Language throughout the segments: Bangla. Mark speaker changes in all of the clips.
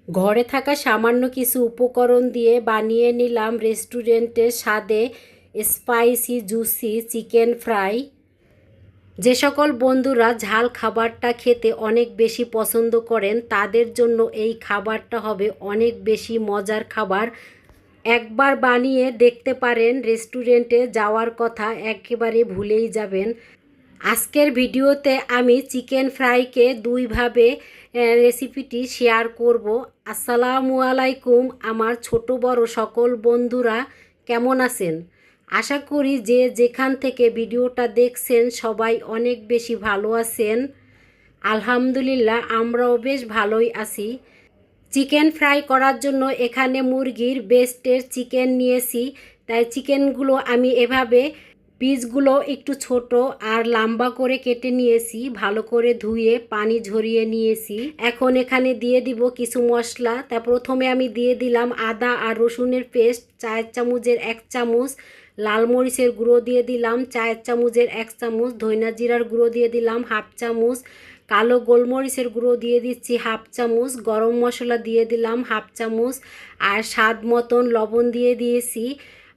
Speaker 1: ঘরে থাকা সামান্য কিছু উপকরণ দিয়ে বানিয়ে নিলাম রেস্টুরেন্টের স্বাদে স্পাইসি জুসি চিকেন ফ্রাই। যে সকল বন্ধুরা ঝাল খাবারটা খেতে অনেক বেশি পছন্দ করেন তাদের জন্য এই খাবারটা হবে অনেক বেশি মজার খাবার। একবার বানিয়ে দেখতে পারেন, রেস্টুরেন্টে যাওয়ার কথা একেবারে ভুলেই যাবেন। আজকের ভিডিওতে আমি চিকেন ফ্রাইকে দুইভাবে রেসিপিটি শেয়ার করব। আসসালামু আলাইকুম আমার ছোট বড় সকল বন্ধুরা, কেমন আছেন? আশা করি যে যেখান থেকে ভিডিওটা দেখছেন সবাই অনেক বেশি ভালো আছেন। আলহামদুলিল্লাহ আমরাও বেশ ভালোই আছি। চিকেন ফ্রাই করার জন্য এখানে মুরগির বেস্টের চিকেন নিয়েছি। তাই চিকেনগুলো আমি এভাবে পিসগুলো একটু ছোট আর লম্বা করে কেটে নিয়েছি, ভালো করে ধুয়ে পানি ঝরিয়ে নিয়েছি। এখন এখানে দিয়ে দিব কিছু মশলা। তা প্রথমে আমি দিয়ে দিলাম আদা আর রসুনের পেস্ট 4 চামচের 1 চামচ, লাল মরিচের গুঁড়ো দিয়ে দিলাম 4 চামচের 1 চামচ, ধনিয়া জিরার গুঁড়ো দিয়ে দিলাম 1/2 চামচ, কালো গোলমরিচের গুঁড়ো দিয়ে দিচ্ছি 1/2 চামচ, গরম মশলা দিয়ে দিলাম 1/2 চামচ, আর স্বাদ মতন লবণ দিয়ে দিয়েছি।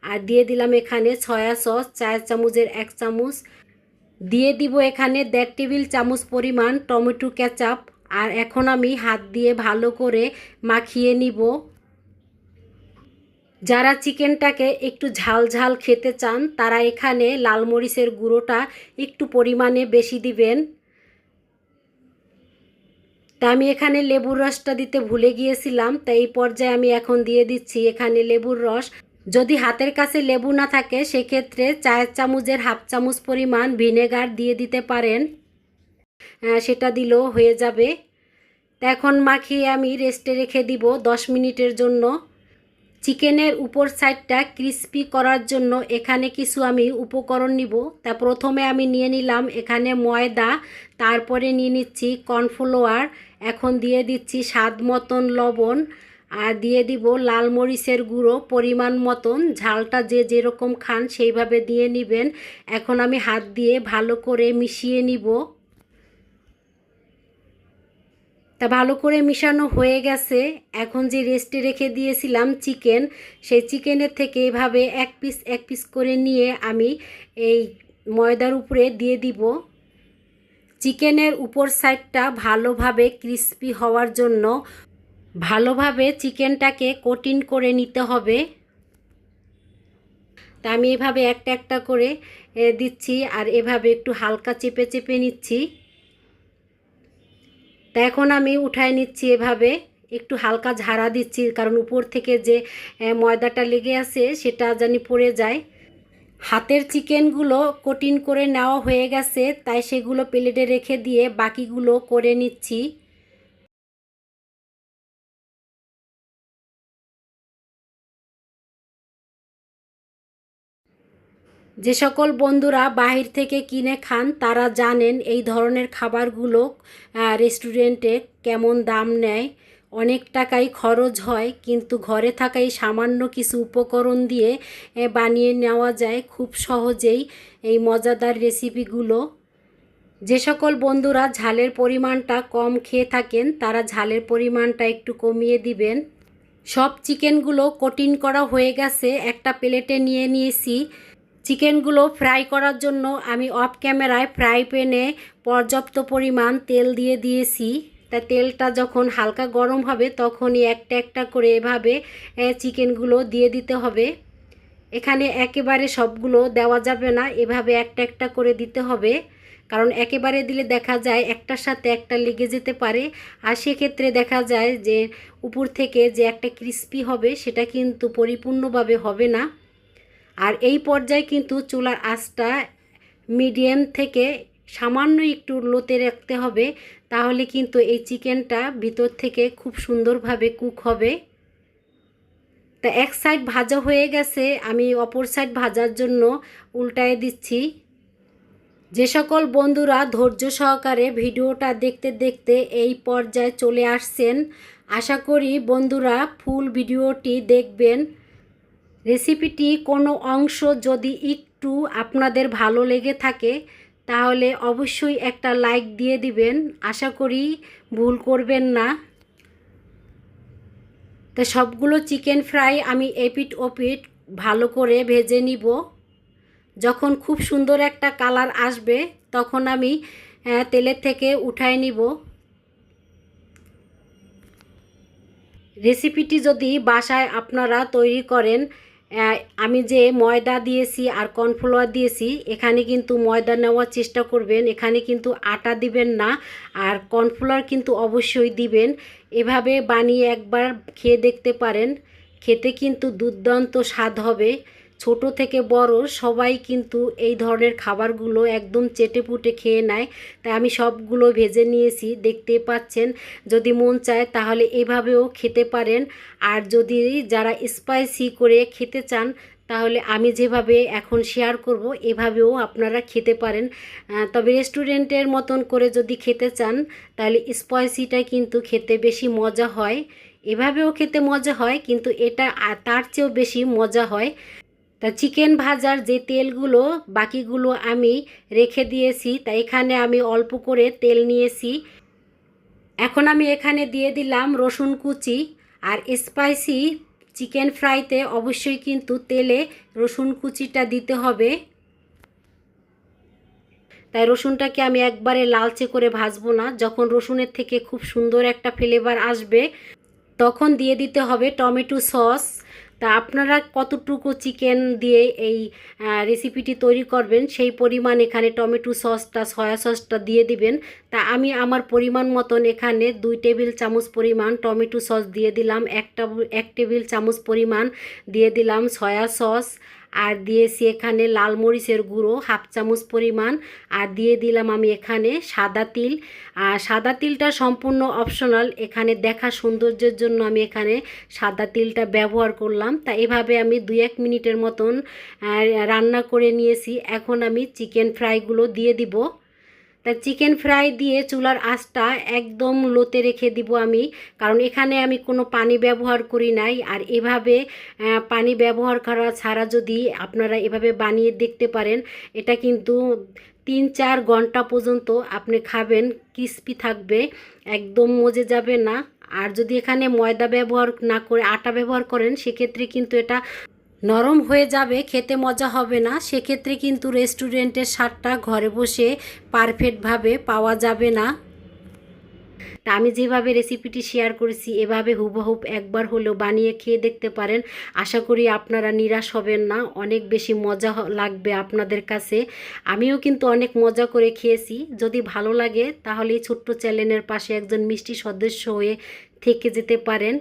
Speaker 1: আর দিয়ে দিলাম এখানে সয়া সস 4 চামচের 1 চামচ, দিয়ে দিব এখানে 1.5 টেবিল চামচ পরিমাণ টমেটো কেচাপ। আর এখন আমি হাত দিয়ে ভালো করে মাখিয়ে নিব। যারা চিকেনটাকে একটু ঝাল ঝাল খেতে চান তারা এখানে লাল মরিচের গুঁড়োটা একটু পরিমাণে বেশি দিবেন। তা আমি এখানে লেবুর রসটা দিতে ভুলে গিয়েছিলাম, তাই এই পর্যায়ে আমি এখন দিয়ে দিচ্ছি এখানে লেবুর রস। যদি হাতের কাছে লেবু না থাকে সেক্ষেত্রে 4 চামচের 1/2 চামচ পরিমাণ ভিনেগার দিয়ে দিতে পারেন, সেটা দিলেও হয়ে যাবে। তা এখন মাখিয়ে আমি রেস্টে রেখে দিব 10 মিনিটের জন্য। চিকেনের উপর সাইডটা ক্রিস্পি করার জন্য এখানে কিছু আমি উপকরণ নিব। তা প্রথমে আমি নিয়ে নিলাম এখানে ময়দা, তারপরে নিয়ে নিচ্ছি কর্নফ্লাওয়ার, এখন দিয়ে দিচ্ছি স্বাদ মতন লবণ, আর দিয়ে দিব লাল মরিচের গুঁড়ো পরিমাণ মতন। ঝালটা যে যেরকম খান সেইভাবে দিয়ে নেবেন। এখন আমি হাত দিয়ে ভালো করে মিশিয়ে নিব। তা ভালো করে মিশানো হয়ে গেছে। এখন যে রেস্টে রেখে দিয়েছিলাম চিকেন, সেই চিকেনের থেকে এভাবে এক পিস করে নিয়ে আমি এই ময়দার উপরে দিয়ে দিব। চিকেনের উপর সাইডটা ভালোভাবে ক্রিস্পি হওয়ার জন্য ভালোভাবে চিকেনটাকে কোটিং করে নিতে হবে। তা আমি এভাবে একটা একটা করে দিচ্ছি আর এভাবে একটু হালকা চেপে চেপে নিচ্ছি। তা এখন আমি উঠায় নিচ্ছি, এভাবে একটু হালকা ঝাড়া দিচ্ছি, কারণ উপর থেকে যে ময়দাটা লেগে আছে সেটা জানি পড়ে যায়। হাতের চিকেনগুলো কোটিং করে নেওয়া হয়ে গেছে, তাই সেগুলো প্লেটে রেখে দিয়ে বাকিগুলো করে নিচ্ছি। যে সকল বন্ধুরা বাহির থেকে কিনে খান তারা জানেন এই ধরনের খাবারগুলো রেস্টুরেন্টে কেমন দাম নেয়। অনেক টাকাই খরচ হয়, কিন্তু ঘরে থাকা এই সামান্য কিছু উপকরণ দিয়ে বানিয়ে নেওয়া যায় খুব সহজেই এই মজাদার রেসিপিগুলো। যে সকল বন্ধুরা ঝালের পরিমাণটা কম খেয়ে থাকেন তারা ঝালের পরিমাণটা একটু কমিয়ে দিবেন। সব চিকেনগুলো কোটিং করা হয়ে গেছে, একটা প্লেটে নিয়ে নিয়েছি। চিকেনগুলো ফ্রাই করার জন্য আমি অফ ক্যামেরায় ফ্রাই প্যানে পর্যাপ্ত পরিমাণ তেল দিয়ে দিয়েছি। তা তেলটা যখন হালকা গরম হবে তখনই একটা একটা করে এভাবে চিকেনগুলো দিয়ে দিতে হবে। এখানে একেবারে সবগুলো দেওয়া যাবে না, এভাবে একটা একটা করে দিতে হবে, কারণ একেবারে দিলে দেখা যায় একটার সাথে একটা লেগে যেতে পারে। আর সেক্ষেত্রে দেখা যায় যে উপর থেকে যে একটা ক্রিস্পি হবে সেটা কিন্তু পরিপূর্ণভাবে হবে না। আর এই পর্যায়ে কিন্তু চুলার আঁচটা মিডিয়াম থেকে সামান্য একটু লোতে রাখতে হবে, তাহলে কিন্তু এই চিকেনটা ভিতর থেকে খুব সুন্দরভাবে কুক হবে। তা এক সাইড ভাজা হয়ে গেছে, আমি অপর সাইড ভাজার জন্য উল্টায় দিচ্ছি। যে সকল বন্ধুরা ধৈর্য সহকারে ভিডিওটা দেখতে দেখতে এই পর্যায়ে চলে আসছেন, আশা করি বন্ধুরা ফুল ভিডিওটি দেখবেন। রেসিপিটি কোনো অংশ যদি একটু আপনাদের ভালো লেগে থাকে তাহলে অবশ্যই একটা লাইক দিয়ে দিবেন, আশা করি ভুল করবেন না। তো সবগুলো চিকেন ফ্রাই আমি এপিট ওপিট ভালো করে ভেজে নিব। যখন খুব সুন্দর একটা কালার আসবে তখন আমি তেলের থেকে উঠায় নিব। রেসিপিটি যদি বাসায় আপনারা তৈরি করেন, আমি যে ময়দা দিয়েছি আর কর্নফ্লাওয়ার দিয়েছি, এখানে কিন্তু ময়দা নেওয়ার চেষ্টা করবেন, এখানে কিন্তু আটা দিবেন না, আর কর্নফ্লাওয়ার কিন্তু অবশ্যই দিবেন। এভাবে বানিয়ে একবার খেয়ে দেখতে পারেন, খেতে কিন্তু দুর্দান্ত স্বাদ হবে। ছোট থেকে বড় সবাই কিন্তু এই ধরনের খাবারগুলো একদম চেটেপুটে খেয়ে নেয়। তাই আমি সবগুলো ভেজে নিয়েছি, দেখতেই পাচ্ছেন। যদি মন চায় তাহলে এভাবেও খেতে পারেন, আর যদি যারা স্পাইসি করে খেতে চান তাহলে আমি যেভাবে এখন শেয়ার করব এভাবেও আপনারা খেতে পারেন। তবে রেস্টুরেন্টের মতন করে যদি খেতে চান তাহলে স্পাইসিটা কিন্তু খেতে বেশি মজা হয়। এভাবেও খেতে মজা হয়, কিন্তু এটা তার চেয়েও বেশি মজা হয়। তা চিকেন ভাজার যে তেলগুলো বাকিগুলো আমি রেখে দিয়েছি, তা এখানে আমি অল্প করে তেল নিয়েছি। এখন আমি এখানে দিয়ে দিলাম রসুন কুচি। আর স্পাইসি চিকেন ফ্রাইতে অবশ্যই কিন্তু তেলে রসুন কুচিটা দিতে হবে। তাই রসুনটাকে আমি একবারে লালচে করে ভাজবো না। যখন রসুনের থেকে খুব সুন্দর একটা ফ্লেভার আসবে তখন দিয়ে দিতে হবে টমেটো সস। তা আপনারা কতটুকু চিকেন দিয়ে এই রেসিপিটি তৈরি করবেন সেই পরিমাণ এখানে টমেটো সসটা, সয়া সসটা দিয়ে দিবেন। তা আমি আমার পরিমাণ মতন এখানে 2 টেবিল চামচ পরিমাণ টমেটো সস দিয়ে দিলাম, 1 টেবিল চামচ পরিমাণ দিয়ে দিলাম সয়া সস, আর দিয়েছি এখানে লাল মরিচের গুঁড়ো 1/2 চামচ পরিমাণ, আর দিয়ে দিলাম আমি এখানে সাদা তিল। আর সাদা তিলটা সম্পূর্ণ অপশনাল, এখানে দেখা সৌন্দর্যের জন্য আমি এখানে সাদা তিলটা ব্যবহার করলাম। তা এভাবে আমি 2-1 মিনিটের মতন রান্না করে নিয়েছি। এখন আমি চিকেন ফ্রাইগুলো দিয়ে দিব। তা চিকেন ফ্রাই দিয়ে চুলার আঁচটা একদম লোতে রেখে দিব আমি, কারণ এখানে আমি কোনো পানি ব্যবহার করি নাই। আর এভাবে পানি ব্যবহার করা ছাড়া যদি আপনারা এভাবে বানিয়ে দেখতে পারেন, এটা কিন্তু 3-4 ঘন্টা পর্যন্ত আপনি খাবেন, ক্রিস্পি থাকবে, একদম মজে যাবে না। আর যদি এখানে ময়দা ব্যবহার না করে আটা ব্যবহার করেন সেক্ষেত্রে কিন্তু এটা নরম হয়ে যাবে, খেতে মজা হবে না। সেক্ষেত্রে কিন্তু রেস্টুরেন্টের স্বাদটা ঘরে বসে পারফেক্টভাবে পাওয়া যাবে না। তা আমি যেভাবে রেসিপিটি শেয়ার করেছি এভাবে হুবহুব একবার হলেও বানিয়ে খেয়ে দেখতে পারেন। আশা করি আপনারা নিরাশ হবেন না, অনেক বেশি মজা লাগবে আপনাদের কাছে। আমিও কিন্তু অনেক মজা করে খেয়েছি। যদি ভালো লাগে তাহলে এই ছোট্ট চ্যানেলের পাশে একজন মিষ্টি সদস্য হয়ে থেকে যেতে পারেন।